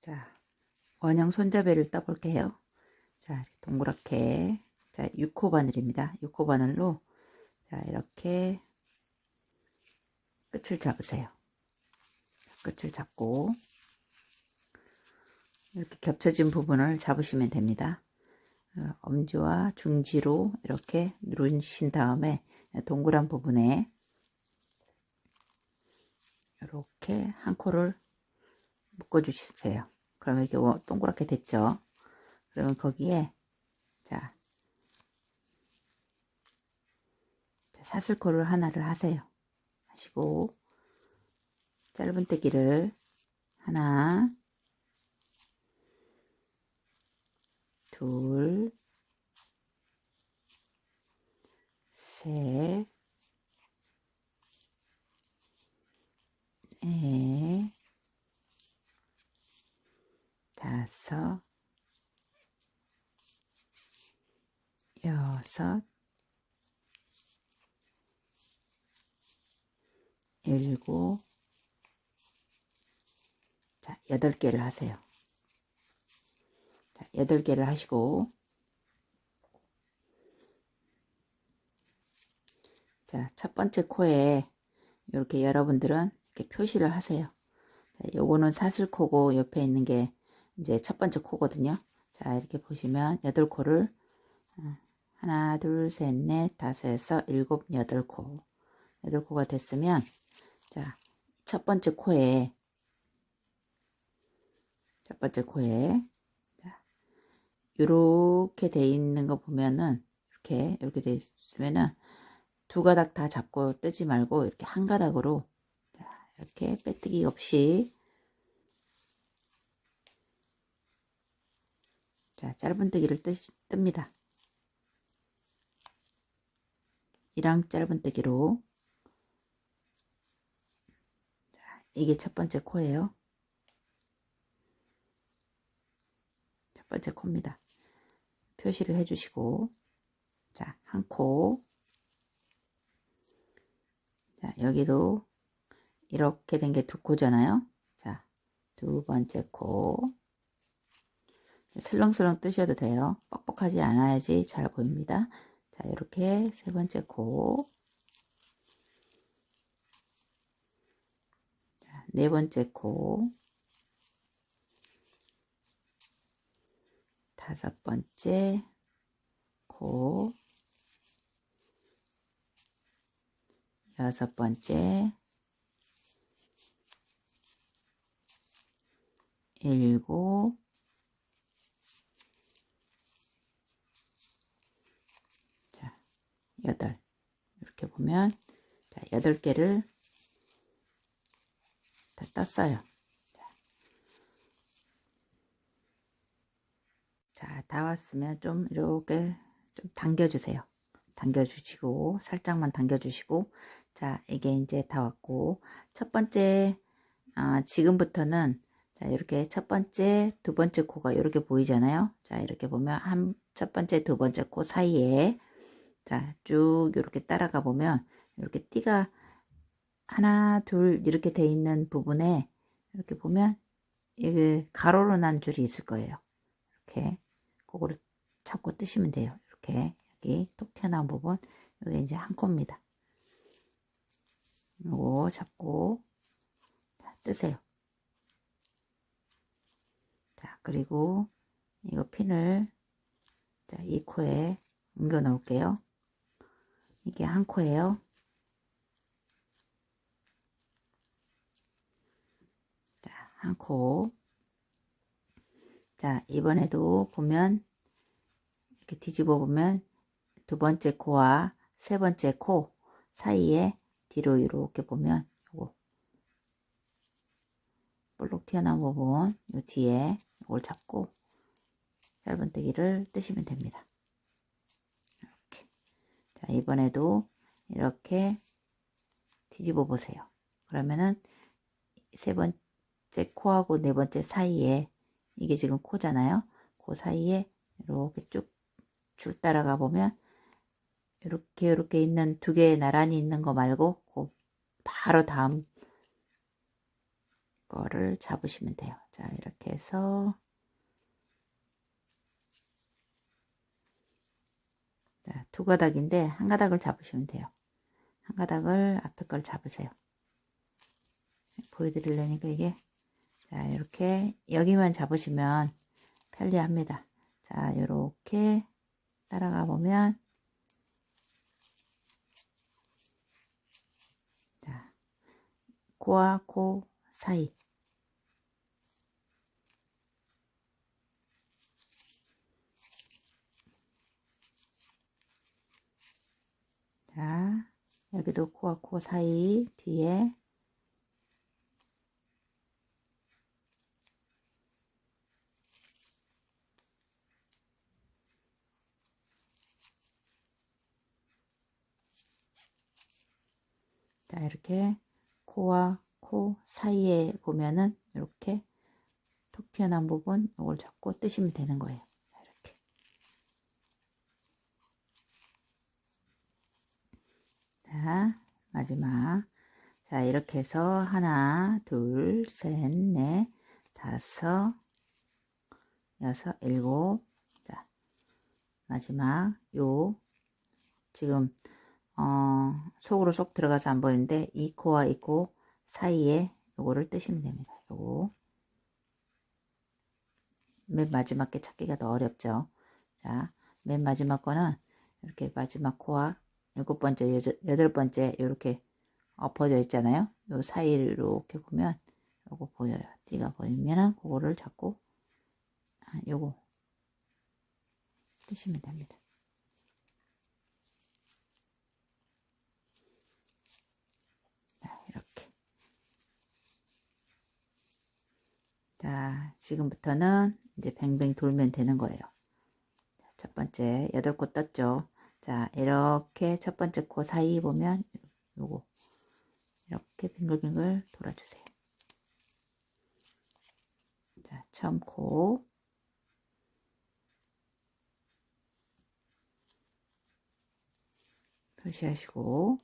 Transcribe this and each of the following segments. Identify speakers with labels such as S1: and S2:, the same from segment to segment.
S1: 자, 원형 손잡이를 떠볼게요. 자, 동그랗게. 자, 6호 바늘입니다. 6호 바늘로 자, 이렇게 끝을 잡으세요. 끝을 잡고 이렇게 겹쳐진 부분을 잡으시면 됩니다. 엄지와 중지로 이렇게 누르신 다음에 동그란 부분에 이렇게 한 코를 묶어 주세요. 그러면 이렇게 동그랗게 됐죠. 그러면 거기에 자, 사슬코를 하나를 하세요. 하시고 짧은뜨기를 하나, 둘, 셋, 넷, 다섯, 여섯, 일곱, 자, 8개를 하세요. 자, 8개를 하시고, 자, 첫 번째 코에 이렇게 여러분들은 이렇게 표시를 하세요. 자, 요거는 사슬코고 옆에 있는 게 이제 첫 번째 코거든요. 자, 이렇게 보시면 8코를 하나, 둘, 셋, 넷, 다섯, 여섯, 일곱, 8코. 8코가 됐으면 자, 첫 번째 코에 자, 요렇게 돼 있는 거 보면은 이렇게 돼 있으면은 두 가닥 다 잡고 뜨지 말고 이렇게 한 가닥으로 자, 이렇게 빼뜨기 없이 자, 짧은뜨기를 뜹니다. 이랑 짧은뜨기로 자, 이게 첫 번째 코예요. 첫 번째 코입니다. 표시를 해주시고 자, 한 코. 자, 여기도 이렇게 된 게 두 코잖아요. 자, 두 번째 코. 슬렁슬렁 뜨셔도 돼요. 뻑뻑하지 않아야지 잘 보입니다. 자, 이렇게 세 번째 코. 자, 네 번째 코. 다섯 번째 코. 여섯 번째. 일곱. 자, 여덟. 이렇게 보면 자, 8개를 다 떴어요. 자, 다 왔으면 좀 이렇게 좀 당겨주세요. 당겨주시고 살짝만 당겨주시고 자, 이게 이제 다 왔고 첫 번째 지금부터는 자, 이렇게 첫 번째 두 번째 코가 이렇게 보이잖아요. 자, 이렇게 보면 첫 번째 두 번째 코 사이에 자, 쭉 이렇게 따라가 보면 이렇게 띠가 하나 둘 이렇게 돼 있는 부분에 이렇게 보면 이게 가로로 난 줄이 있을 거예요. 이렇게 그거를 잡고 뜨시면 돼요. 이렇게 여기 톡 튀어나온 부분 여기 이제 한 코입니다. 요거 잡고 자, 뜨세요. 자, 그리고 이거 핀을 자, 이 코에 옮겨 놓을게요. 이게 한 코예요. 자, 한 코. 자, 이번에도 보면 이렇게 뒤집어 보면 두 번째 코와 세 번째 코 사이에 뒤로 이렇게 보면 요거 볼록 튀어나온 부분 요 뒤에 이걸 잡고 짧은뜨기를 뜨시면 됩니다. 이렇게. 자, 이번에도 이렇게 뒤집어 보세요. 그러면은 세 번째 코하고 네 번째 사이에 이게 지금 코잖아요. 그 사이에 이렇게 쭉 줄 따라가 보면 이렇게 있는 두 개 나란히 있는 거 말고 그 바로 다음 거를 잡으시면 돼요. 자, 이렇게 해서 자, 두 가닥인데 한 가닥을 잡으시면 돼요. 한 가닥을 앞에 걸 잡으세요. 보여드리려니까 이게 자, 이렇게 여기만 잡으시면 편리합니다. 자, 이렇게 따라가 보면 자, 코와 코 사이 자, 여기도 코와 코 사이 뒤에 자, 이렇게 코와 코 사이에 보면은 이렇게 톡 튀어나온 부분 이걸 잡고 뜨시면 되는 거예요. 이렇게 자, 마지막 자, 이렇게 해서 하나, 둘, 셋, 넷, 다섯, 여섯, 일곱 자, 마지막 요 지금 속으로 쏙 들어가서 안 보이는데 이 코와 이 코 사이에 요거를 뜨시면 됩니다. 요거 맨 마지막 게 찾기가 더 어렵죠. 자, 맨 마지막 거는 이렇게 마지막 코와 일곱 번째, 여덟 번째 이렇게 엎어져 있잖아요. 요 사이를 이렇게 보면 요거 보여요. 띠가 보이면은 그거를 잡고 요거 뜨시면 됩니다. 자, 이렇게. 자, 지금부터는 이제 뱅뱅 돌면 되는 거예요. 첫 번째 8코 떴죠. 자, 이렇게 첫 번째 코 사이 보면 요거 이렇게 빙글빙글 돌아주세요. 자, 처음 코 표시하시고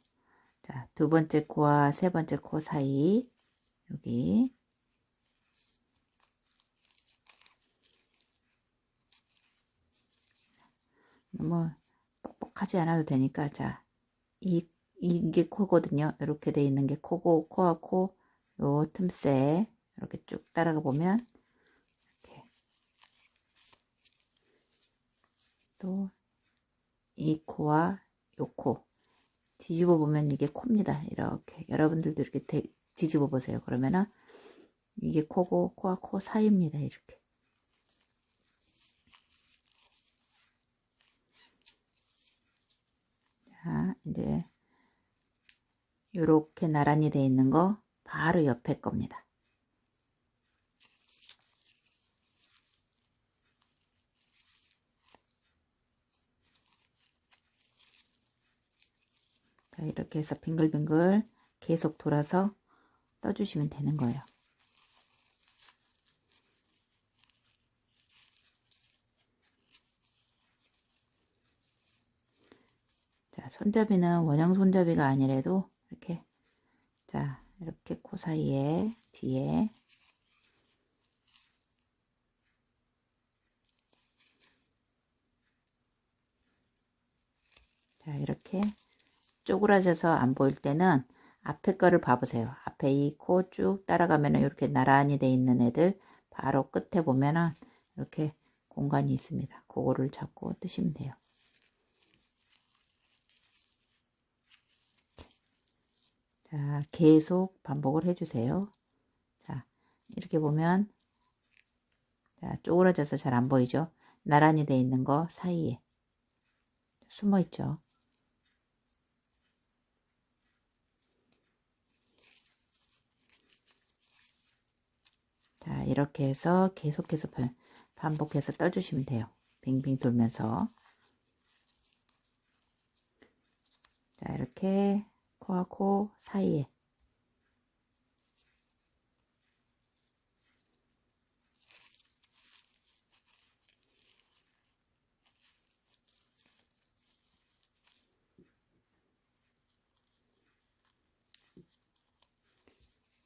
S1: 자, 두 번째 코와 세 번째 코 사이 여기 너무 뻑뻑하지 않아도 되니까 자, 이게 코거든요. 이렇게 돼 있는 게 코고 코와 코 요 틈새 이렇게 쭉 따라가 보면 이렇게 또 이 코와 요 코 뒤집어 보면 이게 코입니다. 이렇게 여러분들도 이렇게 뒤집어 보세요. 그러면은 이게 코고 코와 코 사이입니다. 이렇게 자 이제 요렇게 나란히 돼 있는 거 바로 옆에 겁니다. 자, 이렇게 해서 빙글빙글 계속 돌아서 떠주시면 되는 거예요. 자, 손잡이는 원형 손잡이가 아니라도 이렇게 자, 이렇게 코 사이에 뒤에 자, 이렇게 쪼그라져서 안 보일 때는 앞에 거를 봐보세요. 앞에 이 코 쭉 따라가면은 이렇게 나란히 돼 있는 애들 바로 끝에 보면은 이렇게 공간이 있습니다. 그거를 잡고 뜨시면 돼요. 자, 계속 반복을 해주세요. 자, 이렇게 보면 자, 쪼그라져서 잘 안 보이죠? 나란히 돼 있는 거 사이에 숨어 있죠. 자, 이렇게 해서 계속해서 반복해서 떠주시면 돼요. 빙빙 돌면서. 자, 이렇게 코와 코 사이에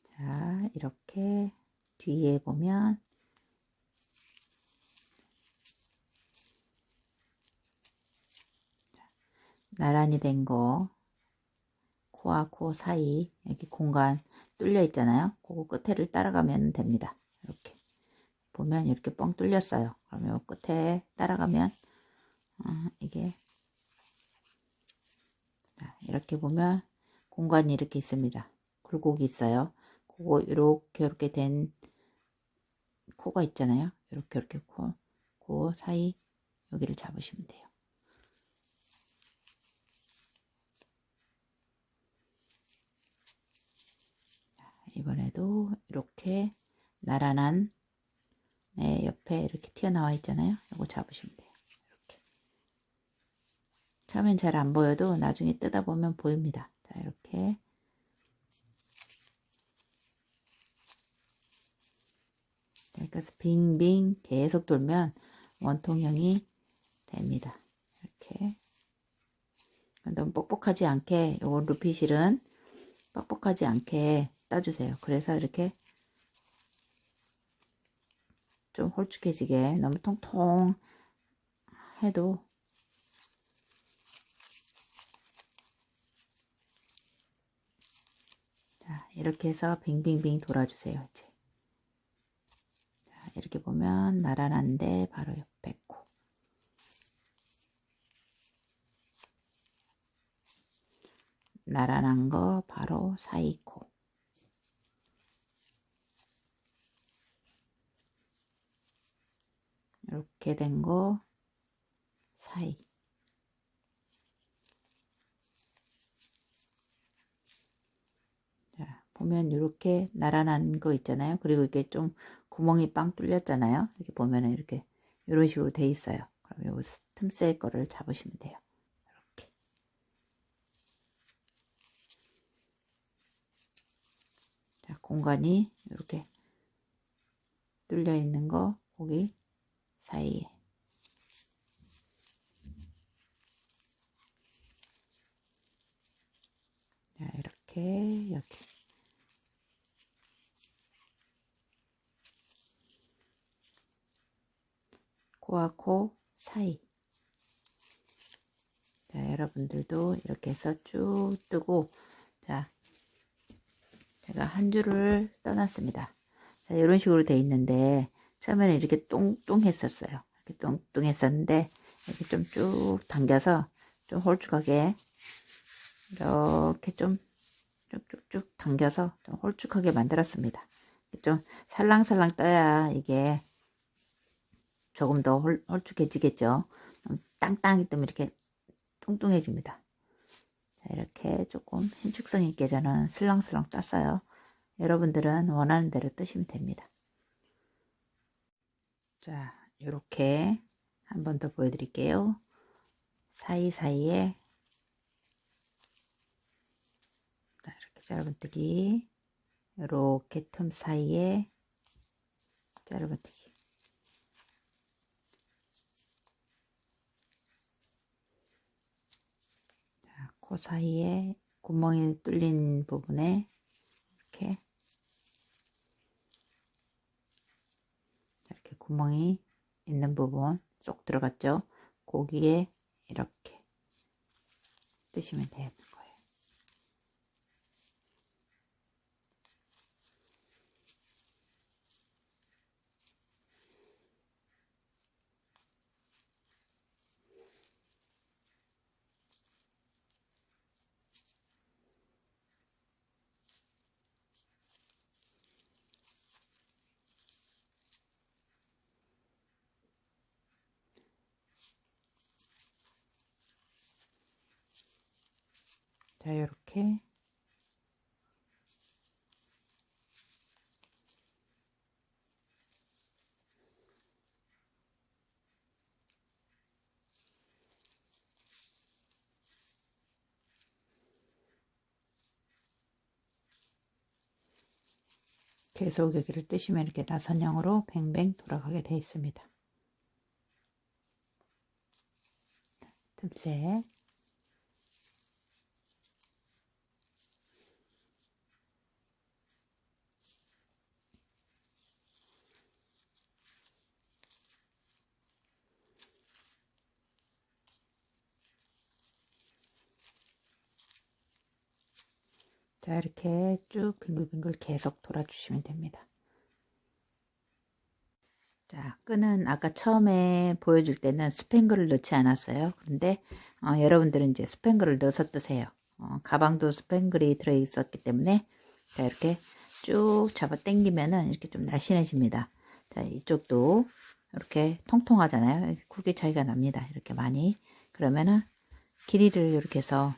S1: 자, 자, 이렇게 뒤에 보면 나란히 된 거, 코와 코 사이 여기 공간 뚫려 있잖아요. 그거 끝에를 따라가면 됩니다. 이렇게 보면 이렇게 뻥 뚫렸어요. 그러면 끝에 따라가면 이게 이렇게 보면 공간이 이렇게 있습니다. 굴곡이 있어요. 그거 이렇게 된 코가 있잖아요. 이렇게 코 사이 여기를 잡으시면 돼요. 이번에도 이렇게 나란한 옆에 이렇게 튀어나와 있잖아요. 이거 잡으시면 돼요. 이렇게. 처음엔 잘 안 보여도 나중에 뜯어 보면 보입니다. 자, 이렇게. 그래서 빙빙 계속 돌면 원통형이 됩니다. 이렇게. 너무 뻑뻑하지 않게, 요거 루피실은 뻑뻑하지 않게 따주세요. 그래서 이렇게 좀 홀쭉해지게, 너무 통통 해도 자, 이렇게 해서 빙빙빙 돌아주세요. 이제 자, 이렇게 보면 나란한데 바로 옆에 코, 나란한 거 바로 사이 코, 이렇게 된 거 사이. 자, 보면 이렇게 나란한 거 있잖아요. 그리고 이게 좀 구멍이 빵 뚫렸잖아요. 이렇게 보면은 이렇게 이런 식으로 돼 있어요. 그럼 요 틈새 거를 잡으시면 돼요. 이렇게. 자, 공간이 이렇게 뚫려 있는 거 거기 사이에. 자, 이렇게 코와 코 사이. 자, 여러분들도 이렇게 해서 쭉 뜨고, 자, 제가 한 줄을 떠났습니다. 자, 이런 식으로 돼 있는데, 처음에는 이렇게 똥똥했었어요. 이렇게 똥똥했었는데, 이렇게 좀 쭉 당겨서 좀 홀쭉하게, 이렇게 좀 쭉쭉쭉 당겨서 좀 홀쭉하게 만들었습니다. 좀 살랑살랑 떠야 이게 조금 더 홀쭉해지겠죠. 땅땅이 뜨면 이렇게 뚱뚱해집니다. 자, 이렇게 조금 힘축성 있게 저는 슬렁슬렁 땄어요. 여러분들은 원하는 대로 뜨시면 됩니다. 자, 이렇게 한 번 더 보여드릴게요. 사이사이에 자, 이렇게 짧은뜨기, 이렇게 틈 사이에 짧은뜨기. 자, 코 사이에 구멍이 뚫린 부분에 이렇게 구멍이 있는 부분 쏙 들어갔죠. 거기에 이렇게 뜨시면 되는 거예요. 자, 이렇게 계속 여기를 뜨시면 이렇게 나선형으로 뱅뱅 돌아가게 되어 있습니다. 틈새 자, 이렇게 쭉 빙글빙글 계속 돌아주시면 됩니다. 자, 끈은 아까 처음에 보여줄 때는 스팽글을 넣지 않았어요. 그런데 여러분들은 이제 스팽글을 넣어서 뜨세요. 가방도 스팽글이 들어있었기 때문에 자, 이렇게 쭉 잡아 당기면은 이렇게 좀 날씬해집니다. 자, 이쪽도 이렇게 통통하잖아요. 굵기 차이가 납니다. 이렇게 많이. 그러면은 길이를 이렇게 해서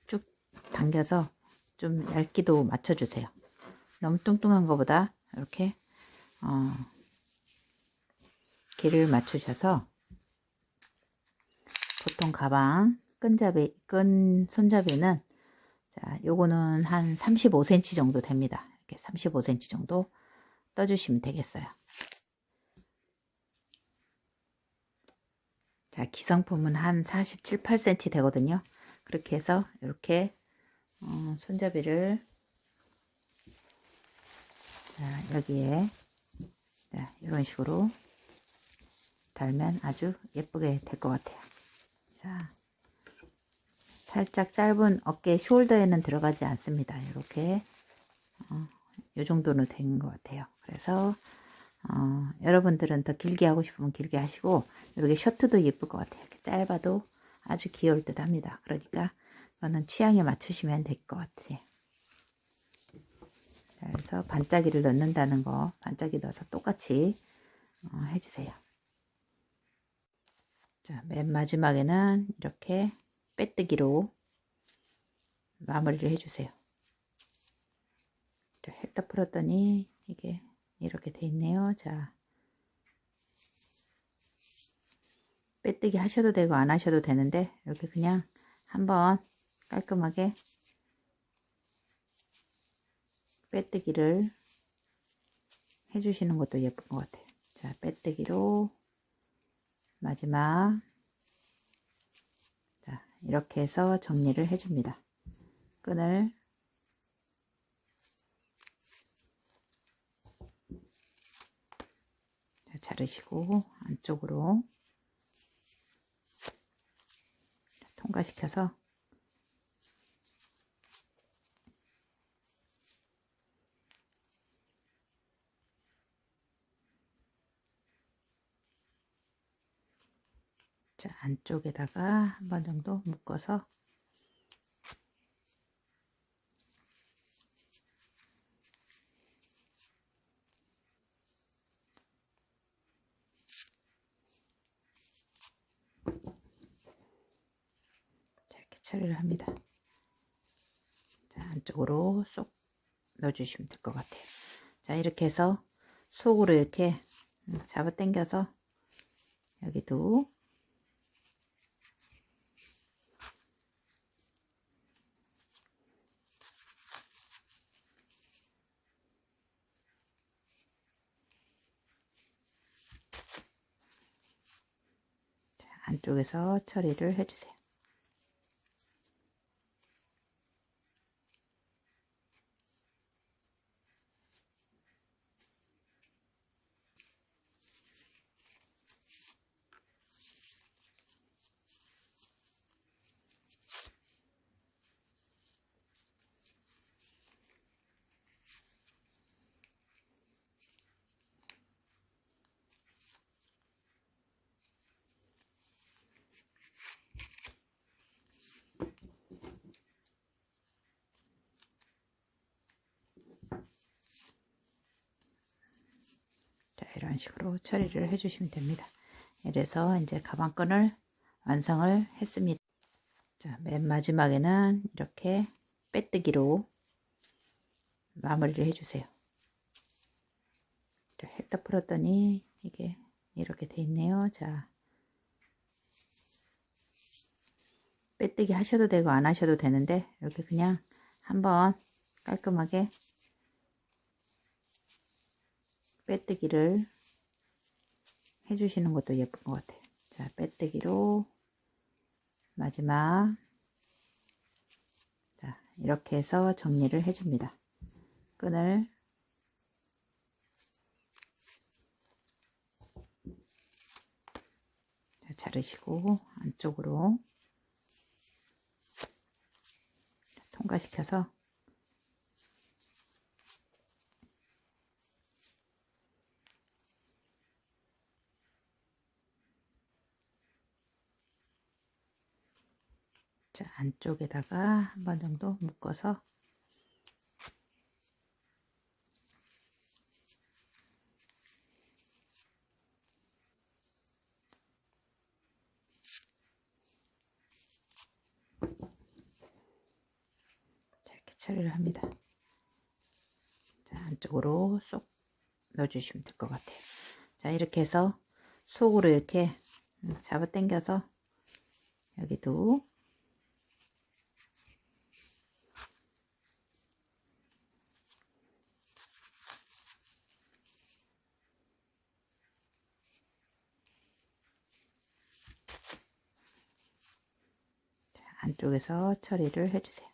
S1: 쭉 당겨서 좀 얇기도 맞춰주세요. 너무 뚱뚱한 것보다 이렇게 길이를 맞추셔서 보통 가방 끈 손잡이는 자, 요거는 한 35cm 정도 됩니다. 이렇게 35cm 정도 떠주시면 되겠어요. 자, 기성품은 한 47, 8cm 되거든요. 그렇게 해서 이렇게 손잡이를 자, 여기에 자, 이런 식으로 달면 아주 예쁘게 될 것 같아요. 자, 살짝 짧은 어깨 숄더에는 들어가지 않습니다. 이렇게 이 정도는 된 것 같아요. 그래서 여러분들은 더 길게 하고 싶으면 길게 하시고 이렇게 셔츠도 예쁠 것 같아요. 이렇게 짧아도 아주 귀여울 듯 합니다. 그러니까 이거는 취향에 맞추시면 될 것 같아요. 그래서 반짝이를 넣는다는 거 반짝이 넣어서 똑같이 해주세요. 자, 맨 마지막에는 이렇게 빼뜨기로 마무리를 해주세요. 자, 했다 풀었더니 이게 이렇게 돼 있네요. 자, 빼뜨기 하셔도 되고 안 하셔도 되는데 이렇게 그냥 한번 깔끔하게 빼뜨기를 해주시는 것도 예쁜 것 같아요. 자, 빼뜨기로 마지막 자, 이렇게 해서 정리를 해줍니다. 끈을 자, 자르시고 안쪽으로 통과시켜서 자, 안쪽에다가 한 번 정도 묶어서 자, 이렇게 처리를 합니다. 자, 안쪽으로 쏙 넣어주시면 될 것 같아요. 자, 이렇게 해서 속으로 이렇게 잡아 당겨서 여기도 안쪽에서 처리를 해주세요. 자, 이런 식으로 처리를 해주시면 됩니다. 이래서 이제 가방끈을 완성을 했습니다. 자, 맨 마지막에는 이렇게 빼뜨기로 마무리를 해주세요. 자, 했다 풀었더니 이게 이렇게 돼 있네요. 자, 빼뜨기 하셔도 되고 안 하셔도 되는데 이렇게 그냥 한번 깔끔하게 빼뜨기를 해주시는 것도 예쁜 것 같아요. 자, 빼뜨기로 마지막 자, 이렇게 해서 정리를 해줍니다. 끈을 자, 자르시고 안쪽으로 통과시켜서 자, 안쪽에다가 한 번 정도 묶어서 자, 이렇게 처리를 합니다. 자, 안쪽으로 쏙 넣어주시면 될 것 같아요. 자, 이렇게 해서 속으로 이렇게 잡아 당겨서 여기도 안쪽에서 처리를 해주세요.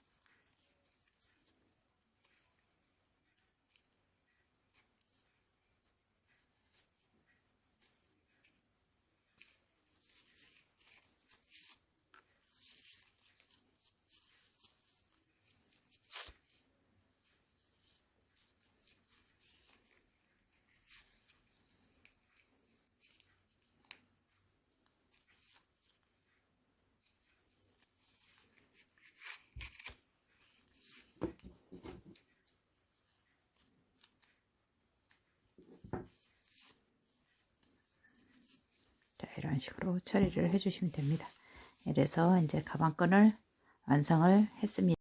S1: 자, 이런 식으로 처리를 해주시면 됩니다. 이래서 이제 가방끈을 완성을 했습니다.